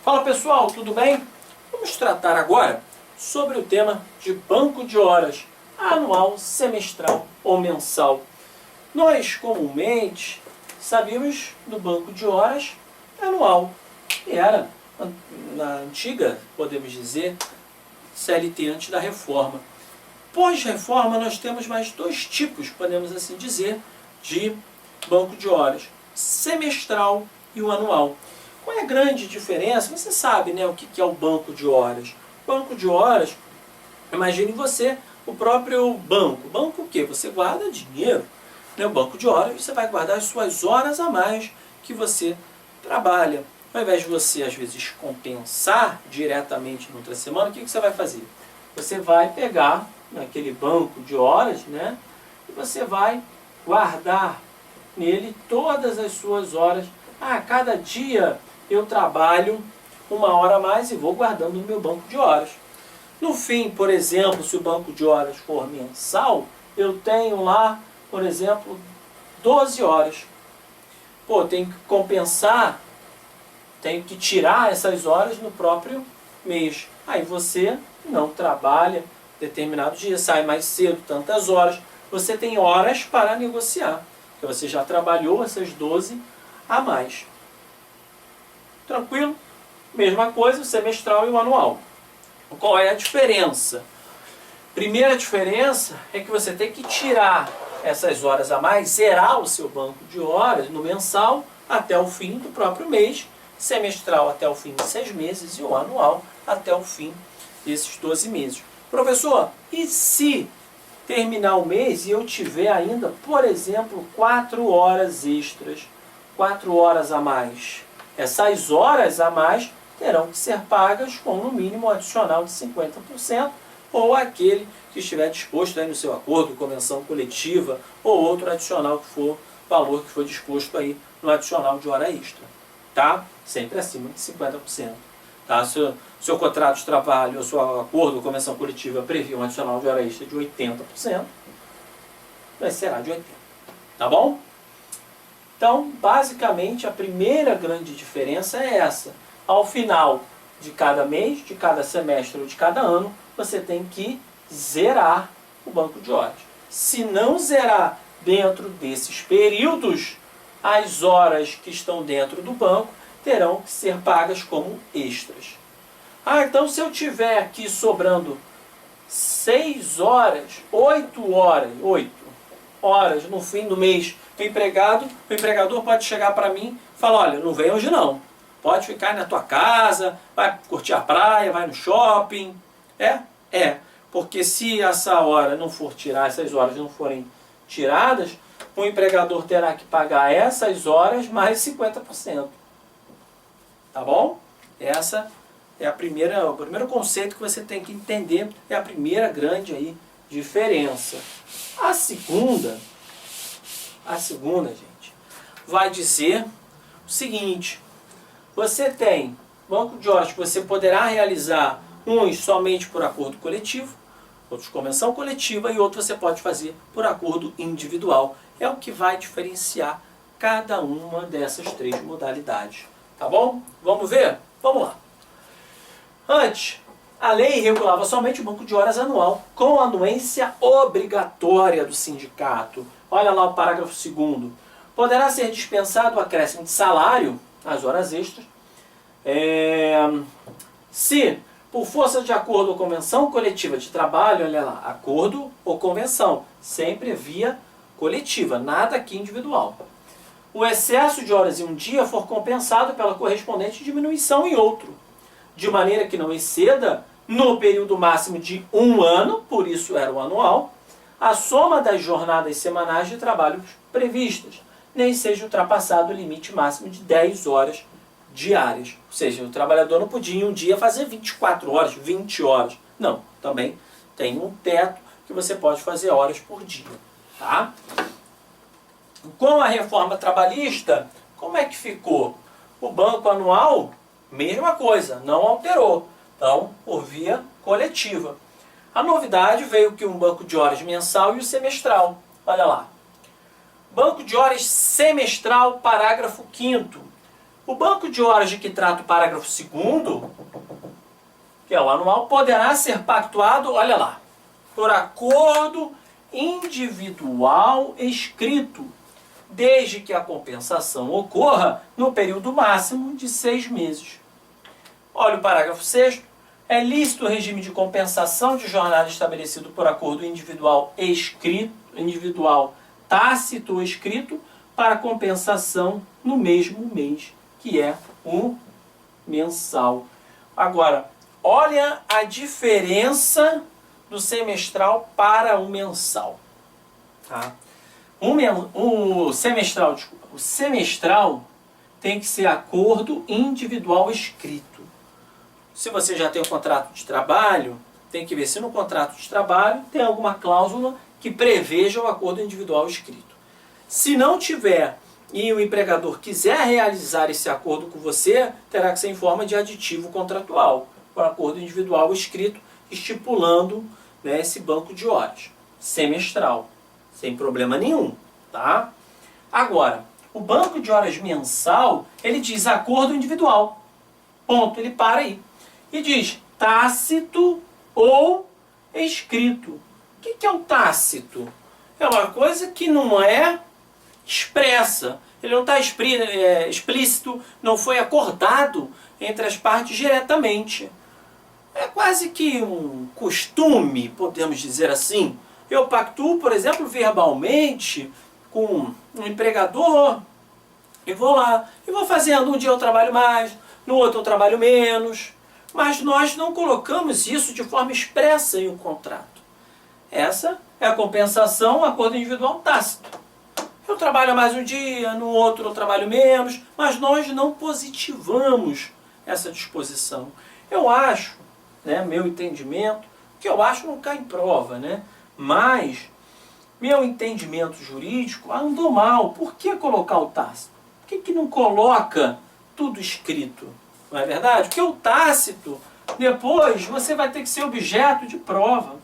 Fala pessoal, tudo bem? Vamos tratar agora sobre o tema de banco de horas anual, semestral ou mensal. Nós comumente sabíamos do banco de horas anual, que era na antiga, podemos dizer, CLT antes da reforma. Pós-reforma nós temos mais dois tipos, podemos assim dizer, de banco de horas, semestral e o anual. Qual é a grande diferença? Você sabe, né, o que é o banco de horas. Banco de horas, imagine você, o próprio banco. Banco o quê? Você guarda dinheiro. Né? O banco de horas, você vai guardar as suas horas a mais que você trabalha. Ao invés de você, às vezes, compensar diretamente na outra semana, o que você vai fazer? Você vai pegar naquele banco de horas, né, e você vai guardar nele todas as suas horas. Cada dia eu trabalho 1 hora a mais e vou guardando no meu banco de horas. No fim, por exemplo, se o banco de horas for mensal, eu tenho lá, por exemplo, 12 horas. Pô, tenho que compensar, tenho que tirar essas horas no próprio mês. Aí você não trabalha determinado dia, sai mais cedo, tantas horas. Você tem horas para negociar, porque você já trabalhou essas 12 a mais. Tranquilo? Mesma coisa, o semestral e o anual. Qual é a diferença? Primeira diferença é que você tem que tirar essas horas a mais, zerar o seu banco de horas no mensal até o fim do próprio mês, semestral até o fim de 6 meses e o anual até o fim desses 12 meses. Professor, e se terminar o mês e eu tiver ainda, por exemplo, 4 horas extras, 4 horas a mais? Essas horas a mais terão que ser pagas com no mínimo um adicional de 50% ou aquele que estiver disposto aí no seu acordo, convenção coletiva ou outro adicional que for, valor que for disposto aí no adicional de hora extra. Tá? Sempre acima de 50%. Tá? Se o seu contrato de trabalho ou seu acordo, convenção coletiva prevê um adicional de hora extra de 80%, será de 80%. Tá bom? Então, basicamente, a primeira grande diferença é essa. Ao final de cada mês, de cada semestre ou de cada ano, você tem que zerar o banco de horas. Se não zerar dentro desses períodos, as horas que estão dentro do banco terão que ser pagas como extras. Então se eu tiver aqui sobrando 6 horas, 8 horas no fim do mês, o empregador pode chegar para mim e falar, olha, não vem hoje não. Pode ficar na tua casa, vai curtir a praia, vai no shopping. Porque se essa hora não for tirar, essas horas não forem tiradas, o empregador terá que pagar essas horas mais 50%. Tá bom? Essa é o primeiro conceito que você tem que entender, é a primeira grande aí diferença. A segunda, gente, vai dizer o seguinte: você tem banco de horas que você poderá realizar uns somente por acordo coletivo, outros convenção coletiva e outros você pode fazer por acordo individual. É o que vai diferenciar cada uma dessas 3 modalidades. Tá bom? Vamos ver? Vamos lá. Antes, a lei regulava somente o banco de horas anual, com anuência obrigatória do sindicato. Olha lá o parágrafo 2º. Poderá ser dispensado o acréscimo de salário, as horas extras, se, por força de acordo ou convenção coletiva de trabalho, olha lá, acordo ou convenção, sempre via coletiva, nada aqui individual. O excesso de horas em um dia for compensado pela correspondente diminuição em outro, de maneira que não exceda, no período máximo de 1 ano, por isso era o anual, a soma das jornadas semanais de trabalho previstas, nem seja ultrapassado o limite máximo de 10 horas diárias. Ou seja, o trabalhador não podia em um dia fazer 24 horas, 20 horas. Não, também tem um teto que você pode fazer horas por dia. Tá? Com a reforma trabalhista, como é que ficou? O banco anual, mesma coisa, não alterou. Então, por via coletiva. A novidade veio que um banco de horas mensal e o semestral. Olha lá. Banco de horas semestral, parágrafo 5º. O banco de horas de que trata o parágrafo 2º, que é o anual, poderá ser pactuado, olha lá, por acordo individual escrito, desde que a compensação ocorra no período máximo de 6 meses. Olha o parágrafo 6º. É lícito o regime de compensação de jornada estabelecido por acordo individual escrito, individual tácito ou escrito, para compensação no mesmo mês, que é o mensal. Agora, olha a diferença do semestral para o mensal. Tá? O semestral tem que ser acordo individual escrito. Se você já tem um contrato de trabalho, tem que ver se no contrato de trabalho tem alguma cláusula que preveja o acordo individual escrito. Se não tiver e o empregador quiser realizar esse acordo com você, terá que ser em forma de aditivo contratual, o acordo individual escrito, estipulando, né, esse banco de horas semestral, sem problema nenhum, tá? Agora, o banco de horas mensal, ele diz acordo individual, ponto, ele para aí, e diz tácito ou escrito. O que é o tácito? É uma coisa que não é expressa, ele não está explícito, não foi acordado entre as partes diretamente. É quase que um costume, podemos dizer assim. Eu pactuo, por exemplo, verbalmente com um empregador e vou lá, e vou fazendo, um dia eu trabalho mais, no outro eu trabalho menos, mas nós não colocamos isso de forma expressa em um contrato. Essa é a compensação, acordo individual tácito. Eu trabalho mais um dia, no outro eu trabalho menos, mas nós não positivamos essa disposição. Eu acho, né, meu entendimento, que eu acho não cai em prova, né? Mas meu entendimento jurídico andou mal. Por que colocar o tácito? Por que não coloca tudo escrito? Não é verdade? Porque o tácito, depois, você vai ter que ser objeto de prova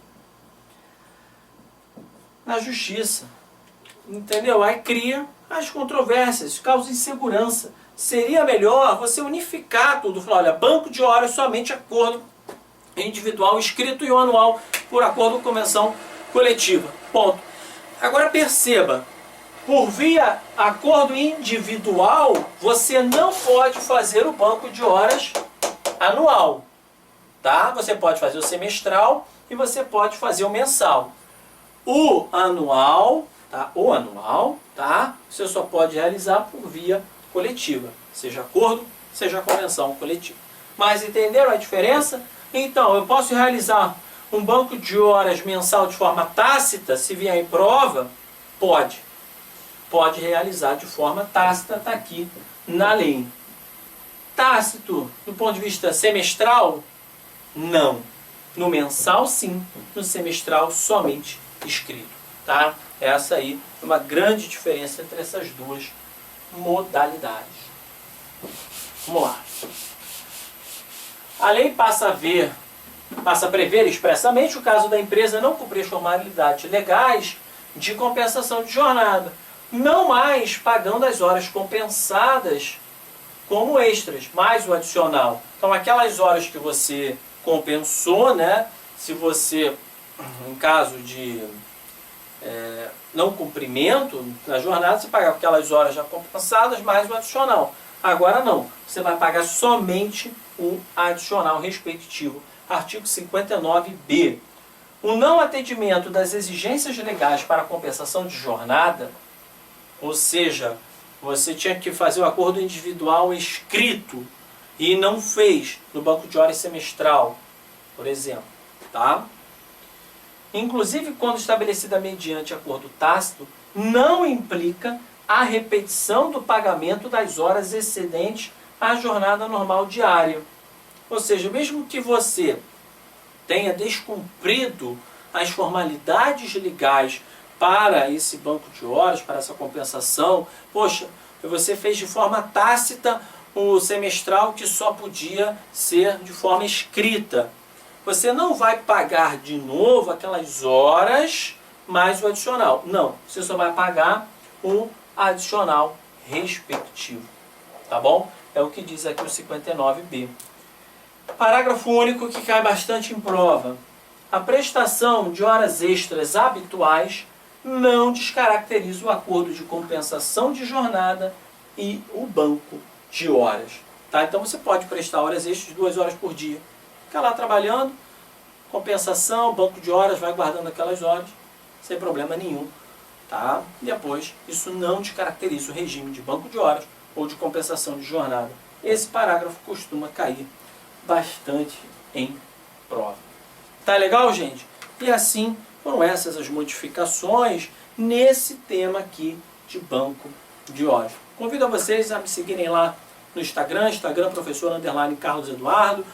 na justiça. Entendeu? Aí cria as controvérsias, causa insegurança. Seria melhor você unificar tudo. Falar, olha, banco de horas somente acordo individual, escrito e o anual por acordo com convenção coletiva. Ponto. Agora perceba, por via acordo individual, você não pode fazer o banco de horas anual. Tá? Você pode fazer o semestral e você pode fazer o mensal. O anual, tá? Você só pode realizar por via coletiva, seja acordo, seja convenção coletiva. Mas entenderam a diferença? Então, eu posso realizar um banco de horas mensal de forma tácita, se vier em prova? Pode. Pode realizar de forma tácita, está aqui na lei. Tácito, do ponto de vista semestral? Não. No mensal, sim. No semestral, somente escrito. Tá? Essa aí é uma grande diferença entre essas duas modalidades. Vamos lá. A lei passa a prever expressamente o caso da empresa não cumprir as formalidades legais de compensação de jornada, não mais pagando as horas compensadas como extras, mais o adicional. Então, aquelas horas que você compensou, né, se você, em caso de não cumprimento da jornada, você paga aquelas horas já compensadas mais o adicional. Agora não, você vai pagar somente o adicional respectivo. Artigo 59b. O não atendimento das exigências legais para a compensação de jornada, ou seja, você tinha que fazer o acordo individual escrito e não fez no banco de horas semestral, por exemplo, tá? Inclusive, quando estabelecida mediante acordo tácito, não implica a repetição do pagamento das horas excedentes à jornada normal diária. Ou seja, mesmo que você tenha descumprido as formalidades legais para esse banco de horas, para essa compensação, poxa, você fez de forma tácita o semestral que só podia ser de forma escrita. você não vai pagar de novo aquelas horas mais o adicional. Não, você só vai pagar o adicional respectivo. Tá bom? É o que diz aqui o 59b. Parágrafo único que cai bastante em prova. A prestação de horas extras habituais não descaracteriza o acordo de compensação de jornada e o banco de horas. Tá? Então você pode prestar horas extras de 2 horas por dia. Fica lá trabalhando, compensação, banco de horas, vai guardando aquelas horas, sem problema nenhum. Tá? Depois, isso não descaracteriza o regime de banco de horas ou de compensação de jornada. Esse parágrafo costuma cair bastante em prova. Tá legal, gente? E assim foram essas as modificações nesse tema aqui de banco de horas. Convido a vocês a me seguirem lá no Instagram professor_Carlos Eduardo,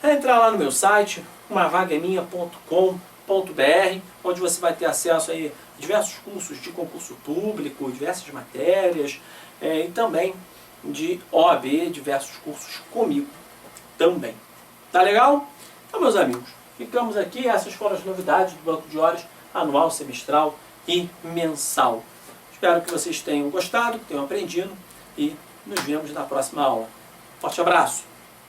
a entrar lá no meu site, umavagaeminha.com.br, onde você vai ter acesso a diversos cursos de concurso público, diversas matérias, e também de OAB, diversos cursos comigo também. Tá legal? Então, meus amigos, ficamos aqui. Essas foram as novidades do banco de horas anual, semestral e mensal. Espero que vocês tenham gostado, que tenham aprendido e nos vemos na próxima aula. Forte abraço!